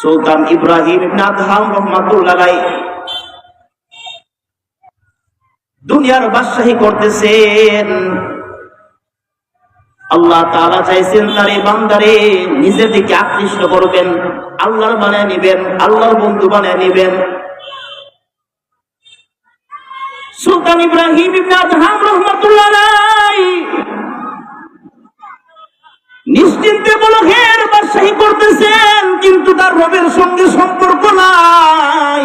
সুলতান ইব্রাহিম ইবনে Adham রাহমাতুল্লাহ আলাইহি দুনিয়ার বাদশাহী করতেছেন। আল্লাহ তাআলা চাইছেন তার এই বান্দারে নিজের দিকে আকৃষ্ট করবেন, আল্লাহর বানায় নিবেন, আল্লাহর বন্ধু বানায় নিবেন। সুলতান ইব্রাহিম ইবনে আদহাম রাহমাতুল্লাহ আলাইহি নিশ্চিন্তে বলখের বাদশাহী করতেছেন, কিন্তু তার রবের সঙ্গে সম্পর্ক নাই।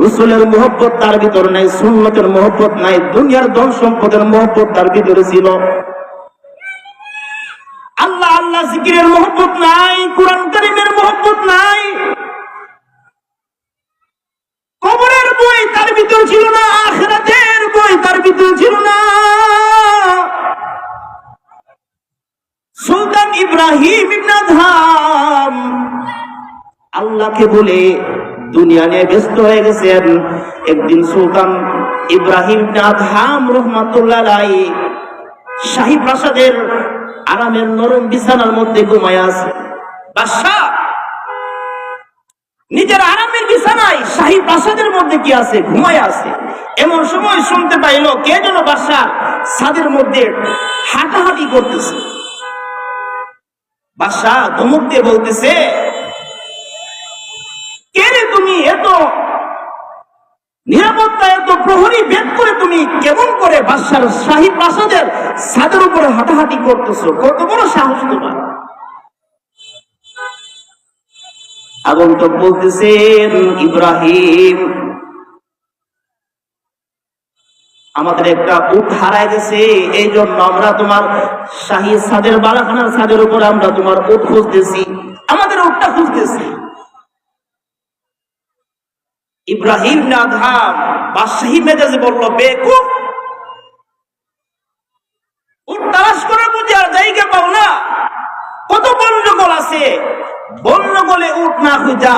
রাসূলের মহব্বত তার ভিতর নাই, সুন্নতের মহব্বত নাই, দুনিয়ার ধন সম্পদের মহব্বত তার ভিতরে ছিল। আল্লাহ আল্লাহ জিকিরের মহব্বত নাই, কুরআন কারীমের মহব্বত নাই। কবরের বই তার ভিতর ছিল না, আখিরাতের বই তার ভিতর ছিল না। সুলতান ইব্রাহিম ইবনে আদহাম আল্লাহকে বলে দুনিয়া নিয়ে ব্যস্ত হয়ে গেছেন। একদিন সুলতান ইব্রাহিম ইবনে আদহাম রাহমাতুল্লাহ আলাইহি শাহী প্রাসাদের আরামের নরম বিছানার মধ্যে ঘুমায় আছে। বাদশা নিজের আরামের বিছানায় শাহী প্রাসাদের মধ্যে কি আছে, ঘুমায় আছে। এমন সময় শুনতে পাইল কে যেন বাদশার ছাদের মধ্যে হাঁটাহাঁটি করতেছে। বাদশা ধমক দিয়ে বলতেছে, কে রে তুমি? এত নিরাপত্তা, এত প্রহরী ভেদ করে তুমি কেমন করে বাদশার শাহী প্রাসাদের ছাদের উপরে হাঁটাহাঁটি করতেছো? কত বড় সাহস তোমার? আগন্তুক বলতেছেন, ইব্রাহিম, আমাদের একটা উট হারায় গেছে, এই জন্য আমরা তোমার শাহী ছাদের বালাখানার ছাদের উপরে আমরা তোমার উট খুঁজতেছি, আমাদের উটটা খুঁজতেছি। ইব্রাহিম ইবনে আদহাম বাদশাহী মেজাজে বলল, বেকুফ, উট তালাশ করার মধ্যে আর জায়গা পাও না? কত বন্যগল আছে, বন্যগলে উট না খুঁজা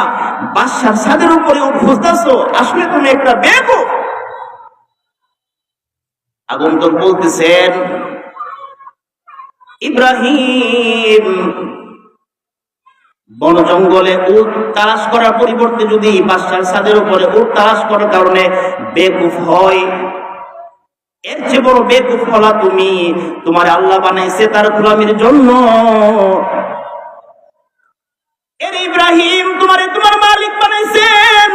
বাদশার ছাদের উপরে উট খুঁজতেছো? আসলে তুমি একটা বেকুফ। আগন্তুক বলতেছেন, ইব্রাহিম, বন জঙ্গলে উট তালাশ করার পরিবর্তে যদি বাদশার ছাদের উপরে উট তালাশ করার কারণে বেকুফ হয়, এর চেয়ে বড় বেকুফ হলা তুমি। তোমার আল্লাহ বানাইছে তার গোলামির জন্য। এর ইব্রাহিম, তোমারে তোমার মালিক বানাইছেন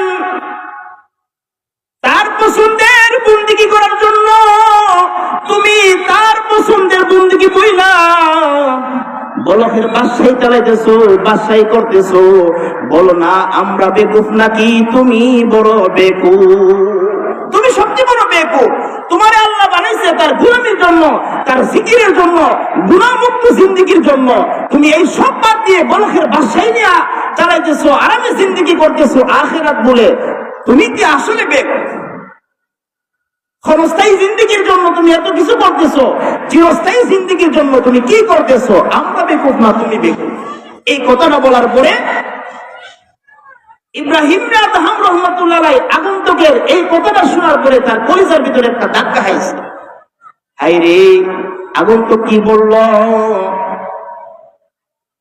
তার পছন্দের বন্দেগী করার জন্য। তুমি তার পছন্দের বন্দেগী বইলা বলকের বাদশাহী চালাইতেছো, বাদশাহী করতেছো। বলো না আমরা বেকুফ নাকি তুমি বড় বেকুফ? তুমি সবচেয়ে বড় বেকুফ। তোমার আল্লাহ বানাইছে তার গোলামির জন্য, তার জিকিরের জন্য, গুনাহমুক্ত জিন্দেগির জন্য। তুমি এই সব বাদ দিয়ে বলকের বাদশাহী নিয়ে চালাইতেছো, আরামে জিন্দেগি করতেছো আখিরাত বলে। তুমি কি আসলে বেকুফ? ক্ষণস্থায়ী জিন্দেগির জন্য তুমি এত কিছু করতেছো, চিরস্থায়ী জিন্দেগির জন্য তুমি কি করতেছো? আমরা বেকুফ না, তুমি বেকুফ। এই কথাটা বলার পরে ইব্রাহিম ইবনে আদহাম রাহমাতুল্লাহ আলাইহি আগন্তুকের এই কথাটা শোনার পরে তার কলিজার ভিতরে একটা ধাক্কা খাইছে। হায়রে, আগন্তুক কি বলল?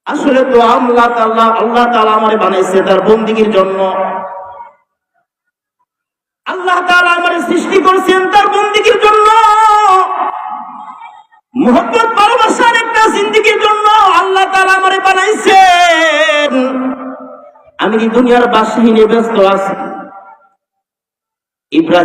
আসলে তো আল্লাহ তাআলা আমারে বানাইছে তার বন্দেগীর জন্য। আল্লাহ তাআলা আমারে সৃষ্টি করেছেন তার বন্দেগীর জন্য। মুহাব্বত ভালোবাসার একটা জিন্দেগির জন্য আল্লাহ তাআলা আমারে বানাইছেন। আমি দুনিয়ার বাদশাহী নিয়ে ব্যস্ত আছি। ইব্রাহিম